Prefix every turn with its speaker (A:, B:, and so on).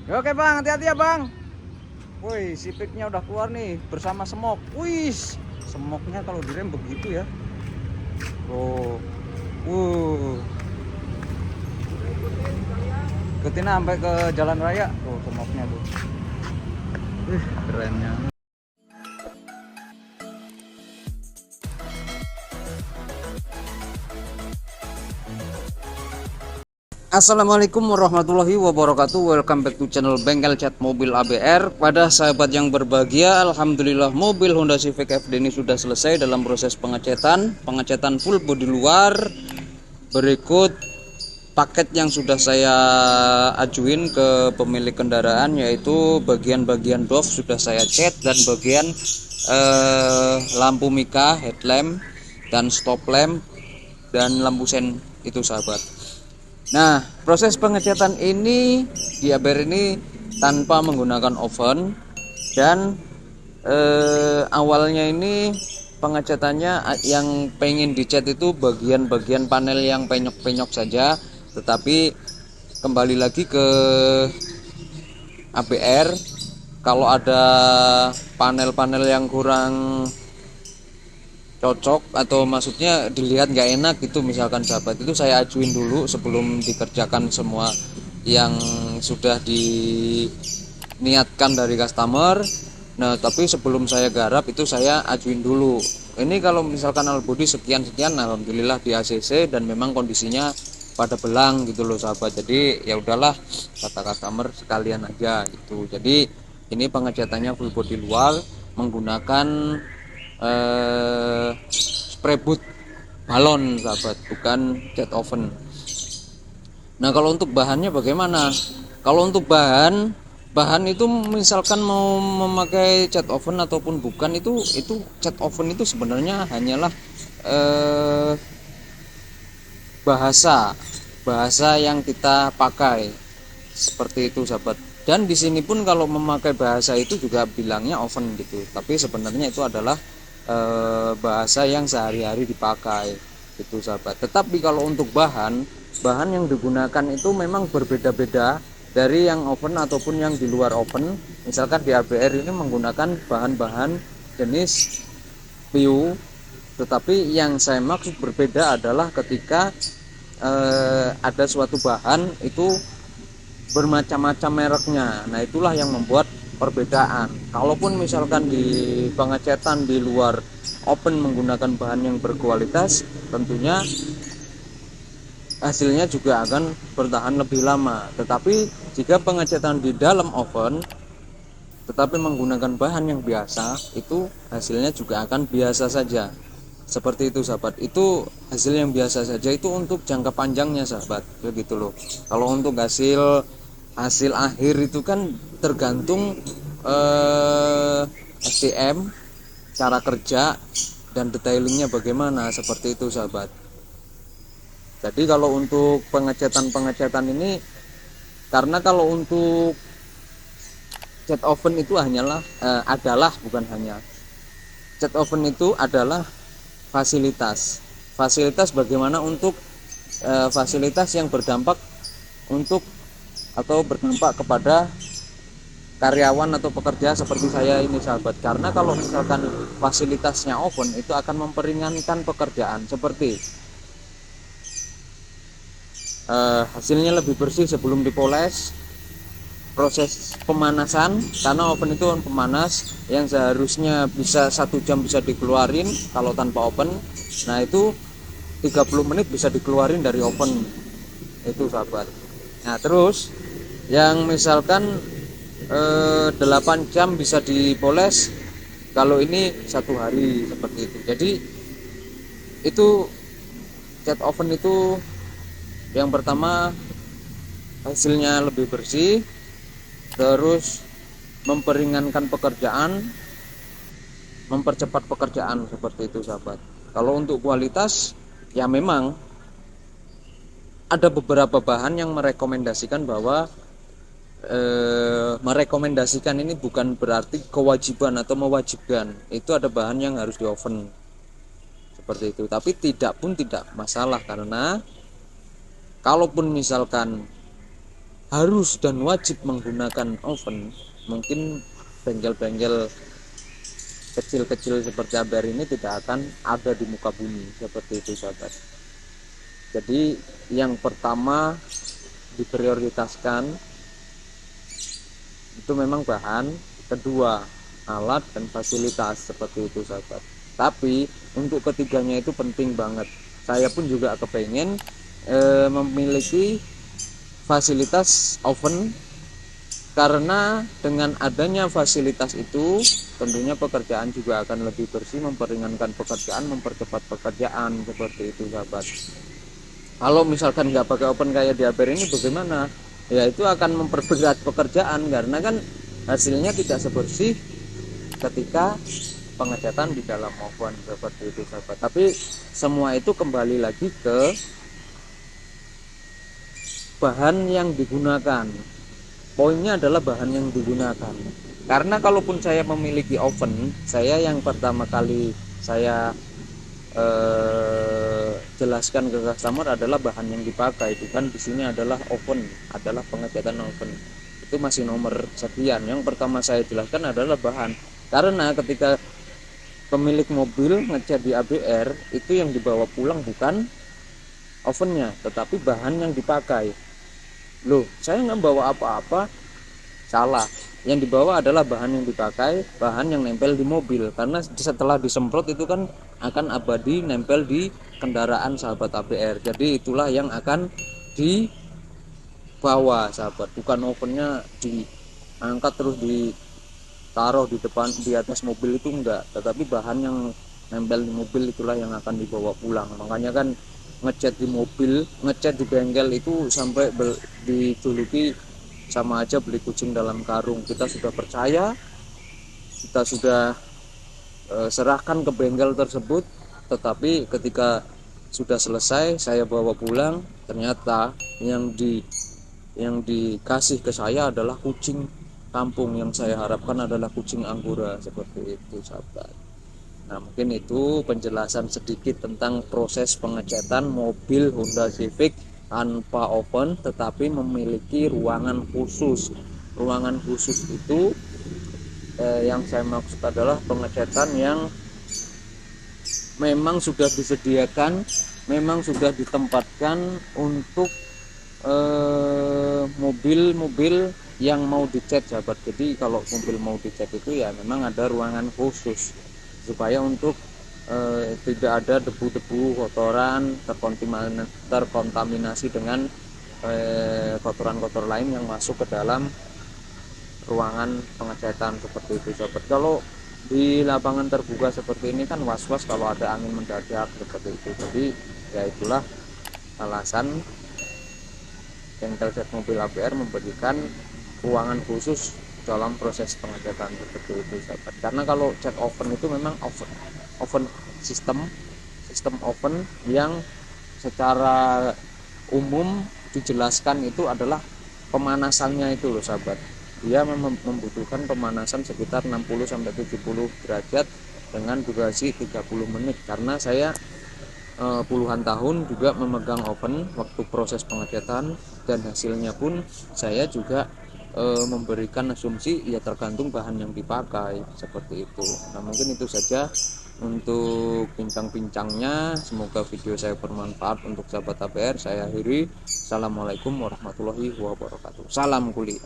A: Ya, oke bang, hati-hati ya bang. Woi, si piknya udah keluar nih bersama semok. Wih, semoknya kalau direm begitu ya. Oh, ikutin sampai ke jalan raya. Tuh semoknya tuh. Kerennya. Assalamualaikum warahmatullahi wabarakatuh. Welcome back to channel Bengkel Cat Mobil ABR. Pada sahabat yang berbahagia, alhamdulillah mobil Honda Civic FD ini sudah selesai dalam proses pengecetan full bodi luar. Berikut paket yang sudah saya ajuin ke pemilik kendaraan, yaitu bagian-bagian doff sudah saya cat dan bagian lampu mika, headlamp dan stop lamp dan lampu sen itu sahabat. Nah, proses pengecatan ini di ABR ini tanpa menggunakan oven dan awalnya ini pengecatannya yang pengen dicat itu bagian-bagian panel yang penyok-penyok saja, tetapi kembali lagi ke ABR, kalau ada panel-panel yang kurang cocok atau maksudnya dilihat nggak enak itu, misalkan sahabat, itu saya ajuin dulu sebelum dikerjakan semua yang sudah diniatkan dari customer. Nah, tapi sebelum saya garap itu saya ajuin dulu. Ini kalau misalkan all body sekian-sekian, alhamdulillah di ACC dan memang kondisinya pada belang gitu loh sahabat. Jadi ya udahlah, kata customer sekalian aja gitu. Jadi ini pengecatannya full body luar menggunakan spray boot balon sahabat, bukan cat oven. Nah, kalau untuk bahannya bagaimana? Kalau untuk bahan itu misalkan mau memakai cat oven ataupun bukan, itu cat oven itu sebenarnya hanyalah bahasa bahasa yang kita pakai, seperti itu sahabat. Dan di sini pun kalau memakai bahasa itu juga bilangnya oven gitu, tapi sebenarnya itu adalah bahasa yang sehari-hari dipakai gitu sahabat. Tetapi kalau untuk bahan yang digunakan itu memang berbeda-beda dari yang oven ataupun yang di luar oven. Misalkan di ABR ini menggunakan bahan-bahan jenis PU, tetapi yang saya maksud berbeda adalah ketika ada suatu bahan itu bermacam-macam mereknya. Nah, itulah yang membuat perbedaan. Kalaupun misalkan di pengecetan di luar open menggunakan bahan yang berkualitas, tentunya hasilnya juga akan bertahan lebih lama. Tetapi jika pengecetan di dalam oven tetapi menggunakan bahan yang biasa, itu hasilnya juga akan biasa saja. Seperti itu sahabat. Itu hasil yang biasa saja itu untuk jangka panjangnya sahabat, begitu loh. Kalau untuk hasil akhir itu kan tergantung SDM, cara kerja dan detailingnya bagaimana, seperti itu sahabat. Jadi kalau untuk pengecatan ini, karena kalau untuk cat oven itu cat oven itu adalah fasilitas bagaimana untuk fasilitas yang berdampak untuk atau berdampak kepada karyawan atau pekerja seperti saya ini sahabat. Karena kalau misalkan fasilitasnya oven itu akan memperingankan pekerjaan, seperti hasilnya lebih bersih sebelum dipoles, proses pemanasan, karena oven itu pemanas yang seharusnya bisa 1 jam bisa dikeluarin kalau tanpa oven. Nah, itu 30 menit bisa dikeluarin dari oven itu sahabat. Nah, terus yang misalkan 8 jam bisa dipoles, kalau ini 1 hari, seperti itu. Jadi itu cat oven itu yang pertama hasilnya lebih bersih, terus memperingankan pekerjaan, mempercepat pekerjaan, seperti itu sahabat. Kalau untuk kualitas, ya memang ada beberapa bahan yang merekomendasikan bahwa merekomendasikan ini bukan berarti kewajiban atau mewajibkan. Itu ada bahan yang harus di oven, seperti itu. Tapi tidak masalah, karena kalaupun misalkan harus dan wajib menggunakan oven, mungkin bengkel-bengkel kecil-kecil seperti ABR ini tidak akan ada di muka bumi, seperti itu sahabat. Jadi yang pertama diprioritaskan itu memang bahan, kedua alat dan fasilitas, seperti itu sahabat. Tapi untuk ketiganya itu penting banget. Saya pun juga kepengen memiliki fasilitas oven, karena dengan adanya fasilitas itu tentunya pekerjaan juga akan lebih bersih, memperingankan pekerjaan, mempercepat pekerjaan, seperti itu sahabat. Kalau misalkan nggak pakai oven kayak di ABR ini bagaimana? Ya itu akan memperberat pekerjaan, karena kan hasilnya tidak sebersih ketika pengecatan di dalam oven, seperti itu sahabat. Tapi semua itu kembali lagi ke bahan yang digunakan. Poinnya adalah bahan yang digunakan. Karena kalaupun saya memiliki oven, saya yang pertama kali saya jelaskan ke customer adalah bahan yang dipakai, bukan di sini adalah oven, adalah pengecatan oven. Itu masih nomor sekian. Yang pertama saya jelaskan adalah bahan. Karena ketika pemilik mobil ngecat di ABR, itu yang dibawa pulang bukan ovennya, tetapi bahan yang dipakai. Loh, saya nggak bawa apa-apa. Salah. Yang dibawa adalah bahan yang dipakai, bahan yang nempel di mobil, karena setelah disemprot itu kan akan abadi nempel di kendaraan sahabat ABR. Jadi itulah yang akan dibawa sahabat, bukan ovennya diangkat terus ditaruh di depan di atas mobil, itu enggak, tetapi bahan yang nempel di mobil itulah yang akan dibawa pulang. Makanya kan ngecat di mobil, ngecat di bengkel itu sampai dijuluki sama aja beli kucing dalam karung. Kita sudah percaya, kita sudah serahkan ke bengkel tersebut, tetapi ketika sudah selesai saya bawa pulang, ternyata yang dikasih ke saya adalah kucing kampung. Yang saya harapkan adalah kucing Anggora, seperti itu sahabat. Nah, mungkin itu penjelasan sedikit tentang proses pengecatan mobil Honda Civic tanpa oven tetapi memiliki ruangan khusus. Ruangan khusus itu yang saya maksud adalah pengecatan yang memang sudah disediakan, memang sudah ditempatkan untuk mobil-mobil yang mau dicat sahabat. Jadi kalau mobil mau dicat itu ya memang ada ruangan khusus supaya untuk tidak ada debu-debu, kotoran terkontaminasi dengan kotoran-kotoran lain yang masuk ke dalam ruangan pengecatan, seperti itu sahabat. Kalau di lapangan terbuka seperti ini kan was-was kalau ada angin mendadak, seperti itu. Jadi ya itulah alasan bengkel set mobil ABR memberikan ruangan khusus dalam proses pengecatan, seperti itu sahabat. Karena kalau cat oven itu memang oven sistem oven yang secara umum dijelaskan itu adalah pemanasannya itu loh sahabat. Dia membutuhkan pemanasan sekitar 60-70 derajat dengan durasi 30 menit. Karena saya puluhan tahun juga memegang oven waktu proses pengecatan, dan hasilnya pun saya juga memberikan asumsi ya tergantung bahan yang dipakai, seperti itu. Nah, mungkin itu saja untuk bincang-bincangnya. Semoga video saya bermanfaat untuk sahabat ABR. Saya akhiri. Assalamualaikum warahmatullahi wabarakatuh. Salam kuliah.